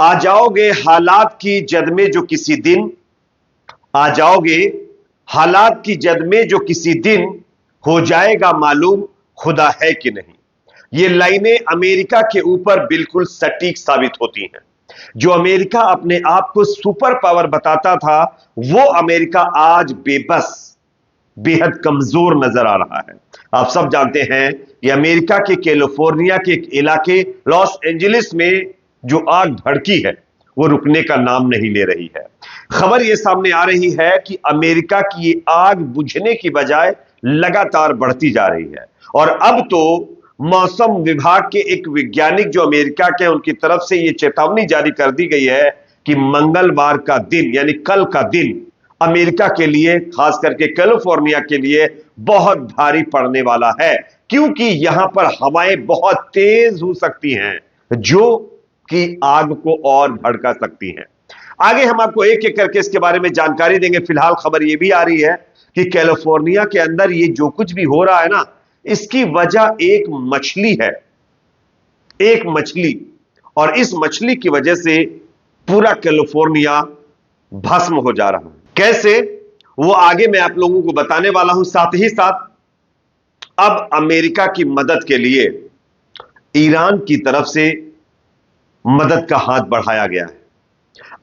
आ जाओगे हालात की जद में जो किसी दिन, आ जाओगे हालात की जद में जो किसी दिन, हो जाएगा मालूम खुदा है कि नहीं। ये लाइनें अमेरिका के ऊपर बिल्कुल सटीक साबित होती हैं। जो अमेरिका अपने आप को सुपर पावर बताता था, वो अमेरिका आज बेबस, बेहद कमजोर नजर आ रहा है। आप सब जानते हैं कि अमेरिका के कैलिफोर्निया के एक इलाके लॉस एंजलिस में जो आग भड़की है, वो रुकने का नाम नहीं ले रही है। खबर यह सामने आ रही है कि अमेरिका की ये आग बुझने की बजाय लगातार बढ़ती जा रही है। और अब तो मौसम विभाग के एक वैज्ञानिक जो अमेरिका के, उनकी तरफ से यह चेतावनी जारी कर दी गई है कि मंगलवार का दिन, यानी कल का दिन, अमेरिका के लिए, खास करके कैलिफोर्निया के लिए बहुत भारी पड़ने वाला है, क्योंकि यहां पर हवाएं बहुत तेज हो सकती हैं, जो कि आग को और भड़का सकती हैं। आगे हम आपको एक एक करके इसके बारे में जानकारी देंगे। फिलहाल खबर यह भी आ रही है कि कैलिफोर्निया के अंदर ये जो कुछ भी हो रहा है ना, इसकी वजह एक मछली है, एक मछली। और इस मछली की वजह से पूरा कैलिफोर्निया भस्म हो जा रहा है। कैसे, वो आगे मैं आप लोगों को बताने वाला हूं। साथ ही साथ अब अमेरिका की मदद के लिए ईरान की तरफ से मदद का हाथ बढ़ाया गया है।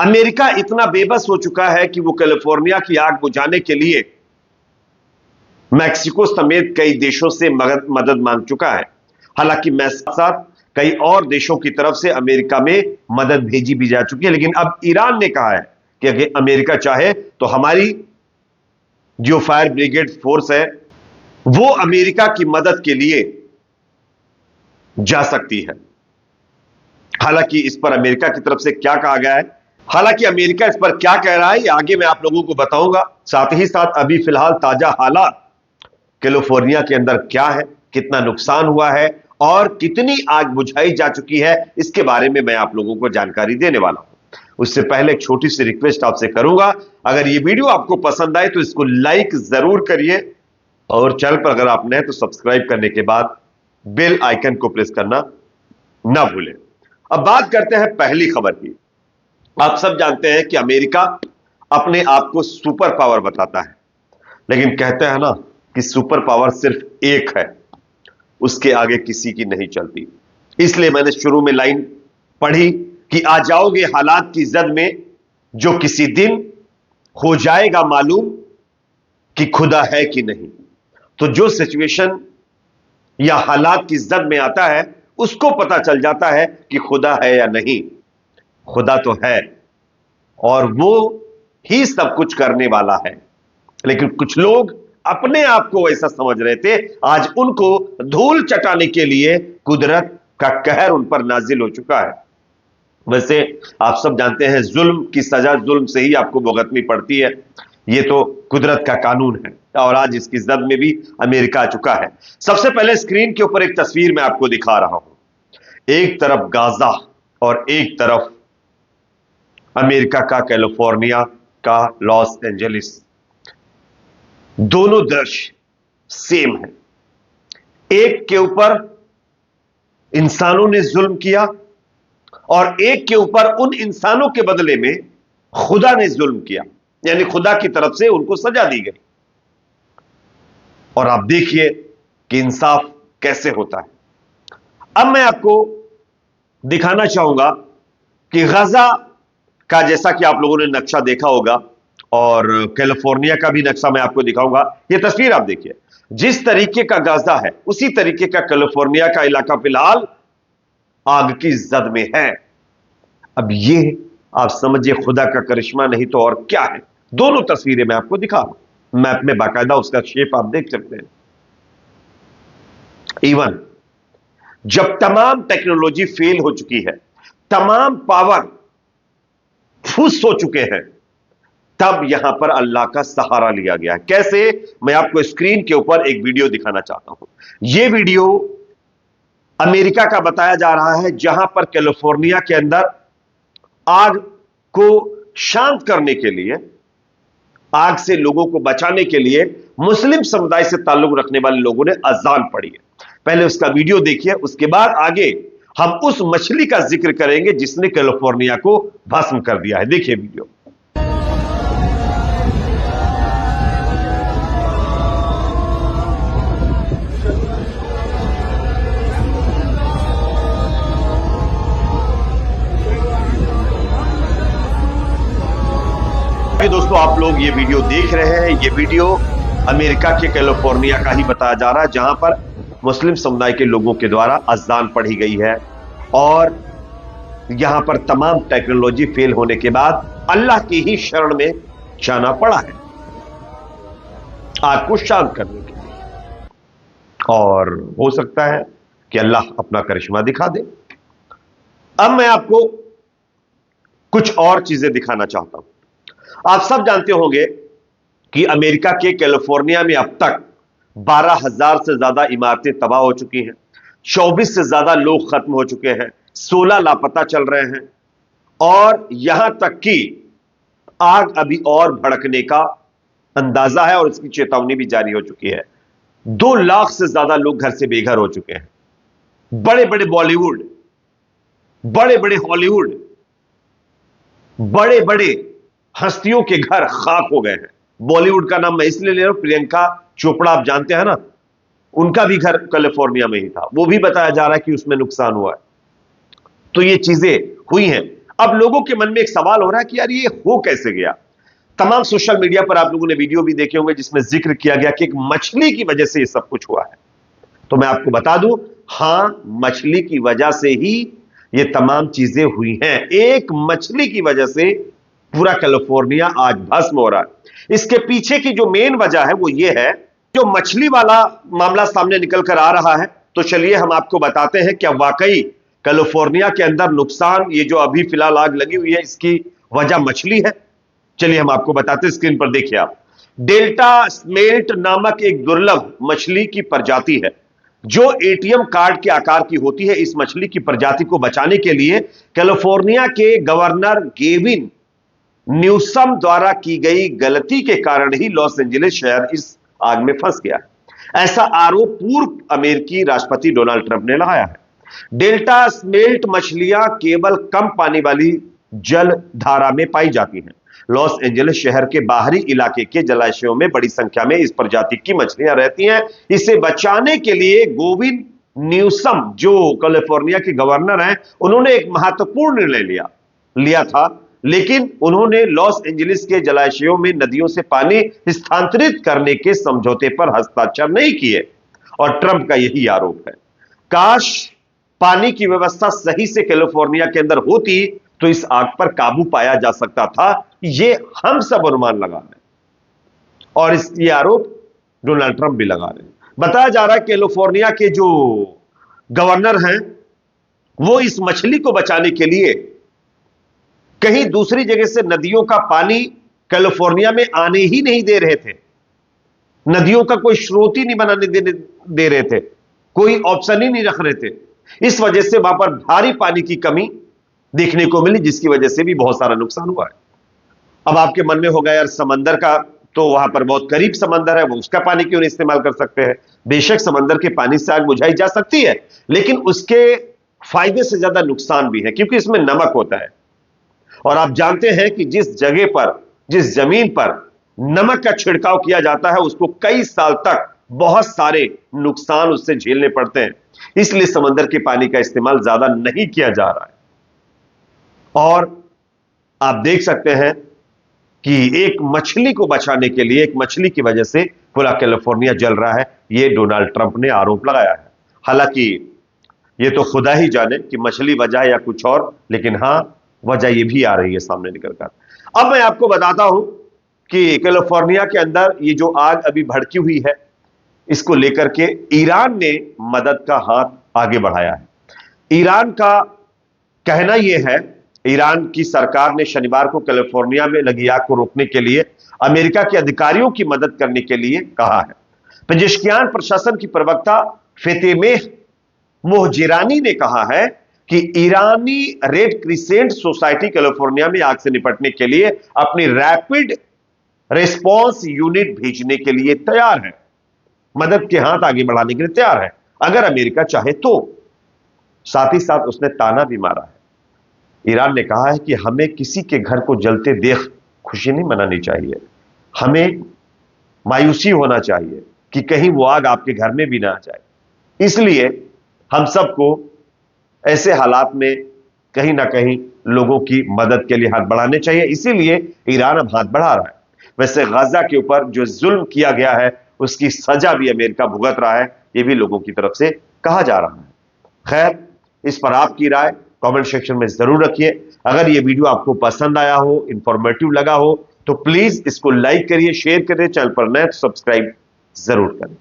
अमेरिका इतना बेबस हो चुका है कि वो कैलिफोर्निया की आग बुझाने के लिए मैक्सिको समेत कई देशों से मदद मांग चुका है। हालांकि मैं साथ कई और देशों की तरफ से अमेरिका में मदद भेजी भी जा चुकी है, लेकिन अब ईरान ने कहा है कि अगर अमेरिका चाहे तो हमारी जो फायर ब्रिगेड फोर्स है वो अमेरिका की मदद के लिए जा सकती है। हालांकि इस पर अमेरिका की तरफ से क्या कहा गया है, हालांकि अमेरिका इस पर क्या कह रहा है, ये आगे मैं आप लोगों को बताऊंगा। साथ ही साथ अभी फिलहाल ताजा हालात कैलिफोर्निया के अंदर क्या है, कितना नुकसान हुआ है और कितनी आग बुझाई जा चुकी है, इसके बारे में मैं आप लोगों को जानकारी देने वाला हूं। उससे पहले एक छोटी सी रिक्वेस्ट आपसे करूंगा, अगर ये वीडियो आपको पसंद आए तो इसको लाइक जरूर करिए, और चैनल पर अगर आप नए तो सब्सक्राइब करने के बाद बेल आइकन को प्रेस करना ना भूलें। अब बात करते हैं पहली खबर की। आप सब जानते हैं कि अमेरिका अपने आप को सुपर पावर बताता है, लेकिन कहते हैं ना कि सुपर पावर सिर्फ एक है, उसके आगे किसी की नहीं चलती। इसलिए मैंने शुरू में लाइन पढ़ी कि आ जाओगे हालात की जद में जो किसी दिन, हो जाएगा मालूम कि खुदा है कि नहीं। तो जो सिचुएशन या हालात की जद में आता है, उसको पता चल जाता है कि खुदा है या नहीं। खुदा तो है और वो ही सब कुछ करने वाला है, लेकिन कुछ लोग अपने आप को ऐसा समझ रहे थे, आज उनको धूल चटाने के लिए कुदरत का कहर उन पर नाजिल हो चुका है। वैसे आप सब जानते हैं, जुल्म की सजा जुल्म से ही आपको भुगतनी पड़ती है, यह तो कुदरत का कानून है, और आज इसकी जद में भी अमेरिका आ चुका है। सबसे पहले स्क्रीन के ऊपर एक तस्वीर मैं आपको दिखा रहा हूं। एक तरफ गाजा और एक तरफ अमेरिका का कैलिफोर्निया का लॉस एंजलिस। दोनों दृश्य सेम है। एक के ऊपर इंसानों ने जुल्म किया और एक के ऊपर उन इंसानों के बदले में खुदा ने जुल्म किया, यानी खुदा की तरफ से उनको सजा दी गई। और आप देखिए कि इंसाफ कैसे होता है। अब मैं आपको दिखाना चाहूंगा कि गाजा का, जैसा कि आप लोगों ने नक्शा देखा होगा, और कैलिफोर्निया का भी नक्शा मैं आपको दिखाऊंगा। यह तस्वीर आप देखिए, जिस तरीके का गाजा है उसी तरीके का कैलिफोर्निया का इलाका फिलहाल आग की जद में है। अब ये आप समझिए खुदा का करिश्मा नहीं तो और क्या है। दोनों तस्वीरें मैं आपको दिखा रहा हूं, मैप में बाकायदा उसका शेप आप देख सकते हैं। इवन जब तमाम टेक्नोलॉजी फेल हो चुकी है, तमाम पावर फुस हो चुके हैं, तब यहां पर अल्लाह का सहारा लिया गया है। कैसे, मैं आपको स्क्रीन के ऊपर एक वीडियो दिखाना चाहता हूं। यह वीडियो अमेरिका का बताया जा रहा है, जहां पर कैलिफोर्निया के अंदर आग को शांत करने के लिए, आग से लोगों को बचाने के लिए मुस्लिम समुदाय से ताल्लुक रखने वाले लोगों ने अजान पढ़ी है। पहले उसका वीडियो देखिए, उसके बाद आगे हम उस मछली का जिक्र करेंगे जिसने कैलिफोर्निया को भस्म कर दिया है। देखिए वीडियो। दोस्तों, आप लोग ये वीडियो देख रहे हैं। ये वीडियो अमेरिका के कैलिफोर्निया का ही बताया जा रहा है, जहां पर मुस्लिम समुदाय के लोगों के द्वारा अज़ान पढ़ी गई है और यहां पर तमाम टेक्नोलॉजी फेल होने के बाद अल्लाह की ही शरण में जाना पड़ा है आग को शांत करने के लिए। और हो सकता है कि अल्लाह अपना करिश्मा दिखा दे। अब मैं आपको कुछ और चीजें दिखाना चाहता हूं। आप सब जानते होंगे कि अमेरिका के कैलिफोर्निया में अब तक 12,000 से ज्यादा इमारतें तबाह हो चुकी हैं, 24 से ज्यादा लोग खत्म हो चुके हैं, 16 लापता चल रहे हैं और यहां तक कि आग अभी और भड़कने का अंदाजा है और इसकी चेतावनी भी जारी हो चुकी है। 2 लाख से ज्यादा लोग घर से बेघर हो चुके हैं। बड़े बड़े बॉलीवुड, बड़े बड़े हॉलीवुड, बड़े बड़े हस्तियों के घर खाक हो गए हैं। बॉलीवुड का नाम मैं इसलिए ले रहा हूं, प्रियंका चोपड़ा आप जानते हैं ना, उनका भी घर कैलिफोर्निया में ही था। वो भी बताया जा रहा है कि उसमें नुकसान हुआ है। तो ये चीजें हुई हैं। अब लोगों के मन में एक सवाल हो रहा है कि यार ये हो कैसे गया। तमाम सोशल मीडिया पर आप लोगों ने वीडियो भी देखे होंगे जिसमें जिक्र किया गया कि एक मछली की वजह से ये सब कुछ हुआ है। तो मैं आपको बता दूं, हां, मछली की वजह से ही ये तमाम चीजें हुई हैं। एक मछली की वजह से पूरा कैलिफोर्निया आज भस्म हो रहा है। इसके पीछे की जो मेन वजह है वो ये है, जो मछली वाला मामला सामने निकल कर आ रहा है। तो चलिए हम आपको बताते हैं क्या वाकई कैलिफोर्निया के अंदर नुकसान, ये जो अभी फिलहाल आग लगी हुई है, इसकी वजह मछली है। चलिए हम आपको बताते हैं। स्क्रीन पर देखिए आप, डेल्टा स्मेल्ट नामक एक दुर्लभ मछली की प्रजाति है जो एटीएम कार्ड के आकार की होती है। इस मछली की प्रजाति को बचाने के लिए कैलिफोर्निया के गवर्नर गेविन न्यूसम द्वारा की गई गलती के कारण ही लॉस एंजलिस शहर इस आग में फंस गया। ऐसा आरोप पूर्व अमेरिकी राष्ट्रपति डोनाल्ड ट्रंप ने लगाया है। डेल्टा स्मेल्ट मछलियां केवल कम पानी वाली जल धारा में पाई जाती हैं। लॉस एंजलिस शहर के बाहरी इलाके के जलाशयों में बड़ी संख्या में इस प्रजाति की मछलियां रहती हैं। इसे बचाने के लिए गोविन न्यूसम, जो कैलिफोर्निया के गवर्नर हैं, उन्होंने एक महत्वपूर्ण निर्णय लिया था। लेकिन उन्होंने लॉस एंजलिस के जलाशयों में नदियों से पानी स्थानांतरित करने के समझौते पर हस्ताक्षर नहीं किए और ट्रंप का यही आरोप है। काश पानी की व्यवस्था सही से कैलिफोर्निया के अंदर होती तो इस आग पर काबू पाया जा सकता था। ये हम सब अनुमान लगा रहे हैं और ये आरोप डोनाल्ड ट्रंप भी लगा रहे हैं। बताया जा रहा है कैलिफोर्निया के जो गवर्नर हैं वो इस मछली को बचाने के लिए कहीं दूसरी जगह से नदियों का पानी कैलिफोर्निया में आने ही नहीं दे रहे थे। नदियों का कोई स्रोत ही नहीं बनाने दे रहे थे, कोई ऑप्शन ही नहीं रख रहे थे। इस वजह से वहां पर भारी पानी की कमी देखने को मिली, जिसकी वजह से भी बहुत सारा नुकसान हुआ है। अब आपके मन में होगा यार, समंदर का तो वहां पर बहुत करीब समंदर है, वो उसका पानी क्यों नहीं इस्तेमाल कर सकते हैं। बेशक समंदर के पानी से आग बुझाई जा सकती है, लेकिन उसके फायदे से ज्यादा नुकसान भी है, क्योंकि इसमें नमक होता है और आप जानते हैं कि जिस जगह पर, जिस जमीन पर नमक का छिड़काव किया जाता है उसको कई साल तक बहुत सारे नुकसान उससे झेलने पड़ते हैं। इसलिए समंदर के पानी का इस्तेमाल ज्यादा नहीं किया जा रहा है। और आप देख सकते हैं कि एक मछली को बचाने के लिए, एक मछली की वजह से पूरा कैलिफोर्निया जल रहा है। यह डोनाल्ड ट्रंप ने आरोप लगाया है। हालांकि यह तो खुदा ही जाने कि मछली वजह या कुछ और, लेकिन हां, वजह यह भी आ रही है सामने निकलकर। अब मैं आपको बताता हूं कि कैलिफोर्निया के अंदर ये जो आग अभी भड़की हुई है, इसको लेकर के ईरान ने मदद का हाथ आगे बढ़ाया है। ईरान का कहना यह है, ईरान की सरकार ने शनिवार को कैलिफोर्निया में लगी आग को रोकने के लिए अमेरिका के अधिकारियों की मदद करने के लिए कहा है। पेजेश्कियान प्रशासन की प्रवक्ता फेतेमेह मोहजिरानी ने कहा है कि ईरानी रेड क्रिसेंट सोसाइटी कैलिफोर्निया में आग से निपटने के लिए अपनी रैपिड रिस्पांस यूनिट भेजने के लिए तैयार है, मदद के हाथ आगे बढ़ाने के लिए तैयार है, अगर अमेरिका चाहे तो। साथ ही साथ उसने ताना भी मारा है। ईरान ने कहा है कि हमें किसी के घर को जलते देख खुशी नहीं मनानी चाहिए, हमें मायूसी होना चाहिए कि कहीं वो आग आपके घर में भी ना आ जाए। इसलिए हम सबको ऐसे हालात में कहीं ना कहीं लोगों की मदद के लिए हाथ बढ़ाने चाहिए। इसीलिए ईरान अब हाथ बढ़ा रहा है। वैसे गाजा के ऊपर जो जुल्म किया गया है उसकी सजा भी अमेरिका भुगत रहा है, यह भी लोगों की तरफ से कहा जा रहा है। खैर, इस पर आपकी राय कमेंट सेक्शन में जरूर रखिए। अगर यह वीडियो आपको पसंद आया हो, इंफॉर्मेटिव लगा हो, तो प्लीज इसको लाइक करिए, शेयर करिए, चैनल पर नए तो सब्सक्राइब जरूर करें।